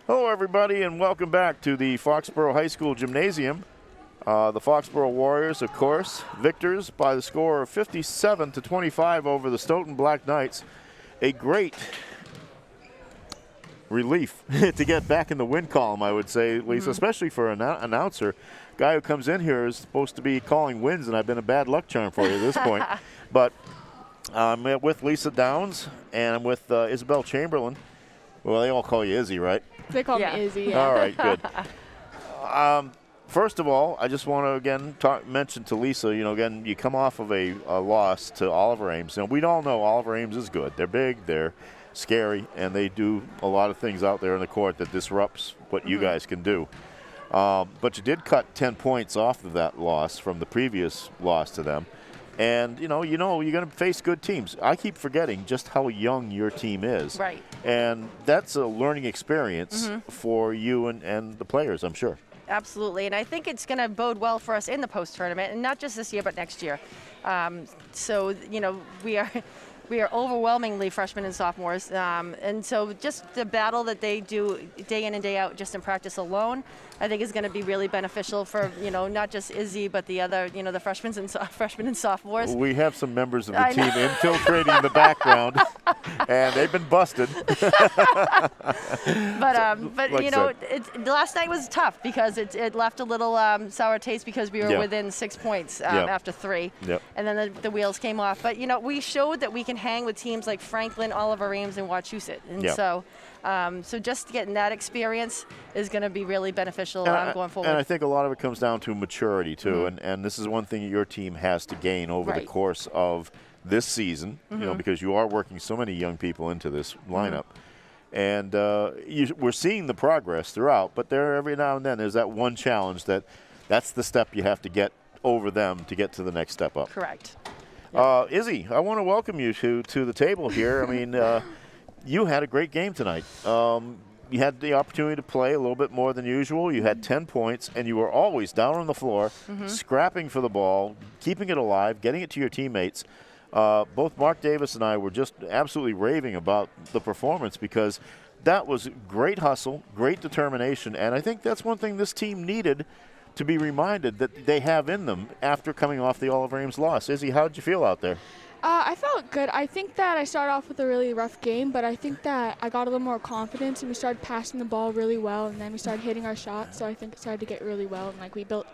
Hello, everybody, and welcome back to the Foxborough High School Gymnasium. The Foxborough Warriors, of course, victors by the score of 57-25 over the Stoughton Black Knights. A great relief to get back in the win column, I would say, Lisa, especially for an announcer. Guy who comes in here is supposed to be calling wins, and I've been a bad luck charm for you at this point. But I'm with Lisa Downs, and I'm with Isabel Chamberlain. Well, they all call you Izzy, right? They call me Izzy, yeah. All right, good. First of all, I just want to, again, mention to Lisa, again, you come off of a loss to Oliver Ames. We all know Oliver Ames is good. They're big, they're scary, and they do a lot of things out there in the court that disrupts what you guys can do. But you did cut 10 points off of that loss from the previous loss to them. And, you're going to face good teams. I keep forgetting just how young your team is. Right. And that's a learning experience for you and the players, I'm sure. Absolutely. And I think it's going to bode well for us in the post-tournament, and not just this year, but next year. We are overwhelmingly freshmen and sophomores. And so just the battle that they do day in and day out just in practice alone, I think is going to be really beneficial for, not just Izzy, but the other, the freshmen and sophomores. We have some members of the team infiltrating the background, and they've been busted. Last night was tough because it left a little sour taste because we were within 6 points after 3. Yep. And then the wheels came off. But, we showed that we can hang with teams like Franklin, Oliver Ames, and Wachusett. And so just getting that experience is going to be really beneficial going forward. And I think a lot of it comes down to maturity, too. And this is one thing your team has to gain over the course of this season, because you are working so many young people into this lineup. And we're seeing the progress throughout, but every now and then there's that one challenge that's the step you have to get over them to get to the next step up. Correct. Izzy, I want to welcome you to the table here. I mean, you had a great game tonight. You had the opportunity to play a little bit more than usual. You had 10 points, and you were always down on the floor, scrapping for the ball, keeping it alive, getting it to your teammates. Both Mark Davis and I were just absolutely raving about the performance because that was great hustle, great determination, and I think that's one thing this team needed to be reminded that they have in them after coming off the Oliver Ames loss. Izzy, how did you feel out there? I felt good. I think that I started off with a really rough game, but I think that I got a little more confidence and we started passing the ball really well, and then we started hitting our shots, so I think it started to get really well, and we built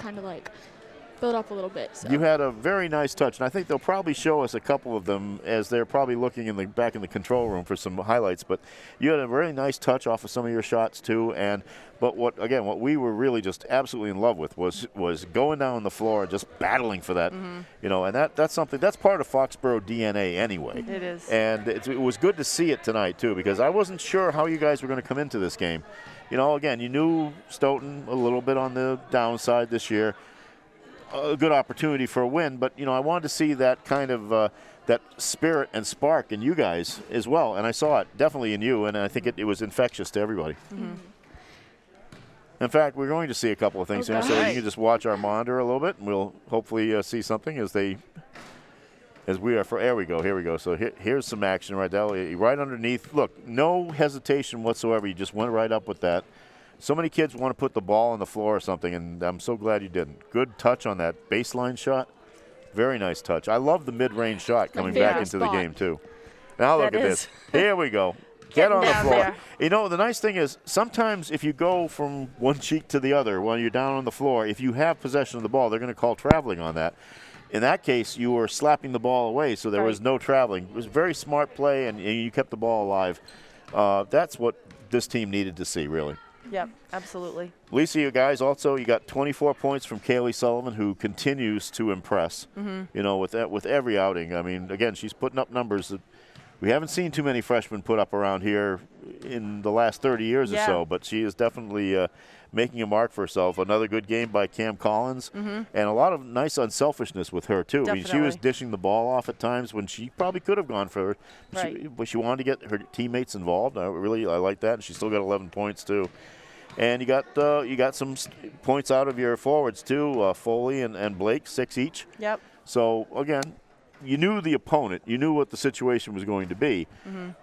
up a little bit. So. You had a very nice touch, and I think they'll probably show us a couple of them as they're probably looking back in the control room for some highlights. But you had a very nice touch off of some of your shots too. But what we were really just absolutely in love with was going down the floor and just battling for that. And that's something that's part of Foxborough DNA anyway. It is. And it was good to see it tonight too, because I wasn't sure how you guys were going to come into this game. Again, you knew Stoughton a little bit on the downside this year. A good opportunity for a win, but I wanted to see that kind of that spirit and spark in you guys as well, and I saw it definitely in you, and I think it was infectious to everybody. In fact, we're going to see a couple of things here, so you can just watch our monitor a little bit, and we'll hopefully see something as we are. Here we go. So here's some action right there, right underneath. Look, no hesitation whatsoever. You just went right up with that. So many kids want to put the ball on the floor or something, and I'm so glad you didn't. Good touch on that baseline shot. Very nice touch. I love the mid-range shot coming back into the game, too. Now look at this. Here we go. Get on the floor. The nice thing is sometimes if you go from one cheek to the other while you're down on the floor, if you have possession of the ball, they're going to call traveling on that. In that case, you were slapping the ball away, so there was no traveling. It was a very smart play, and you kept the ball alive. That's what this team needed to see, really. Yep, absolutely. Lisa, you guys also, you got 24 points from Kaylee Sullivan, who continues to impress, with every outing. I mean, again, she's putting up numbers that we haven't seen too many freshmen put up around here in the last 30 years or so, but she is definitely making a mark for herself. Another good game by Cam Collins, and a lot of nice unselfishness with her, too. Definitely. I mean, she was dishing the ball off at times when she probably could have gone for it, but she wanted to get her teammates involved. I like that, and she still got 11 points, too. And you got some points out of your forwards, too, Foley and Blake, 6 each. Yep. So, again, you knew the opponent. You knew what the situation was going to be.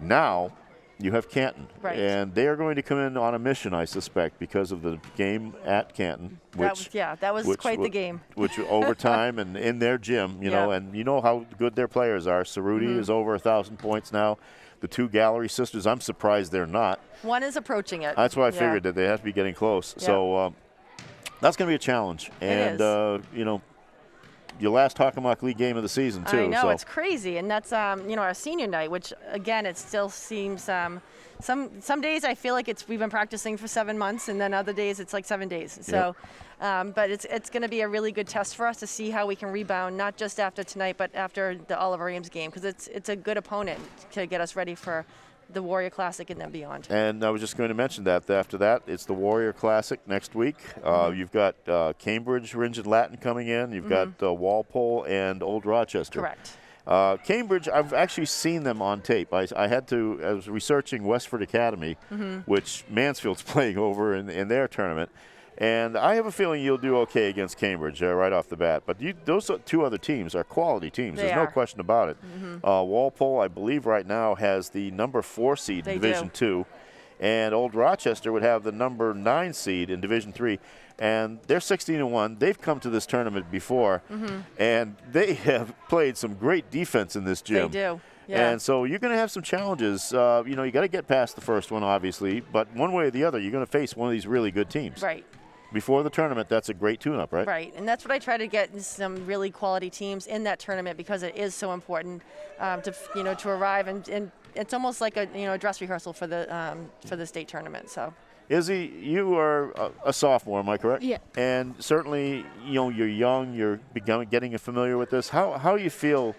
Now you have Canton. Right. And they are going to come in on a mission, I suspect, because of the game at Canton. That was quite the game. Which overtime and in their gym, you know, and you know how good their players are. Cerruti is over 1,000 points now. The two Gallery sisters, I'm surprised they're not. One is approaching it. That's why I figured that they have to be getting close. Yeah. So that's going to be a challenge. And, you know, your last Hockomock League game of the season, too. I know, so. it's crazy. And that's, you know, our senior night, which, again, it still seems some days I feel like we've been practicing for 7 months, and then other days it's like 7 days. So, but it's going to be a really good test for us to see how we can rebound, not just after tonight, but after the Oliver Ames game, because it's a good opponent to get us ready for the Warrior Classic and then beyond. And I was just going to mention that after that, it's the Warrior Classic next week. You've got Cambridge, Ringe and Latin coming in. You've got Walpole and Old Rochester. Correct. Cambridge, I've actually seen them on tape. I was researching Westford Academy, which Mansfield's playing over in their tournament. And I have a feeling you'll do okay against Cambridge right off the bat. But those two other teams are quality teams. There's no question about it. Walpole, I believe, right now has the number 4 seed in Division 2. And Old Rochester would have the number 9 seed in Division 3. And they're 16-1. They've come to this tournament before. And they have played some great defense in this gym. They do. Yeah. And so you're going to have some challenges. You know, you got to get past the first one, obviously. But one way or the other, you're going to face one of these really good teams. Right. Before the tournament, that's a great tune-up, right? Right, and that's what I try to get some really quality teams in that tournament because it is so important to arrive and it's almost like a dress rehearsal for the state tournament. So. Izzy, you are a sophomore, am I correct? Yeah. And certainly, you know, you're young, you're getting familiar with this. How do you feel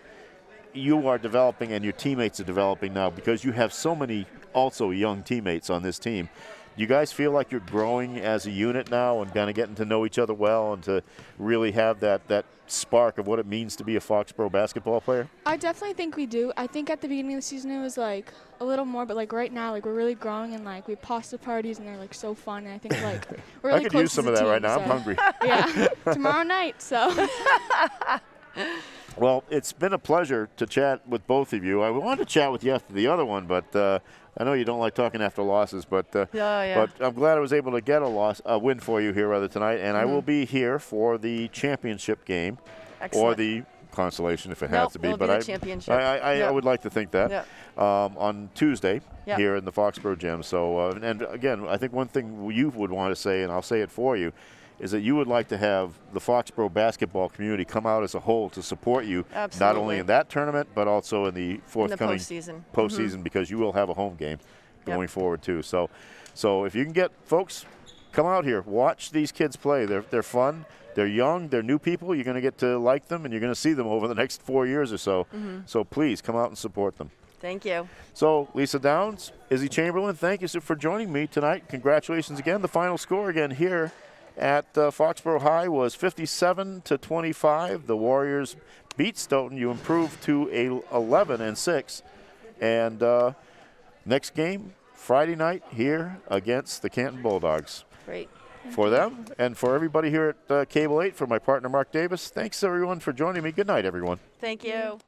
you are developing and your teammates are developing now because you have so many also young teammates on this team? You guys feel like you're growing as a unit now and kind of getting to know each other well and to really have that spark of what it means to be a Foxborough basketball player? I definitely think we do. I think at the beginning of the season it was like a little more, but like right now, like we're really growing and like we have pasta parties and they're like so fun. And I think like we're really I could close use some as of a that team, right now. so. I'm hungry. Yeah, tomorrow night. So. Well, it's been a pleasure to chat with both of you. I wanted to chat with you after the other one, but I know you don't like talking after losses. But but I'm glad I was able to get a win for you here tonight, and I will be here for the championship game. Excellent. Or the consolation if it has to be. But the championship. I would like to think that on Tuesday here in the Foxborough Gym. So and again, I think one thing you would want to say, and I'll say it for you, is that you would like to have the Foxborough basketball community come out as a whole to support you, not only in that tournament, but also in the forthcoming postseason, because you will have a home game going forward too. So if you can get folks, come out here, watch these kids play. They're fun. They're young. They're new people. You're going to get to like them, and you're going to see them over the next 4 years or so. So please come out and support them. Thank you. So, Lisa Downs, Izzy Chamberlain, thank you for joining me tonight. Congratulations again. The final score again here at Foxborough High was 57-25. The Warriors beat Stoughton. You improved to 11-6. And next game, Friday night here against the Canton Bulldogs. Great. For them and for everybody here at Cable 8, for my partner Mark Davis, thanks everyone for joining me. Good night, everyone. Thank you.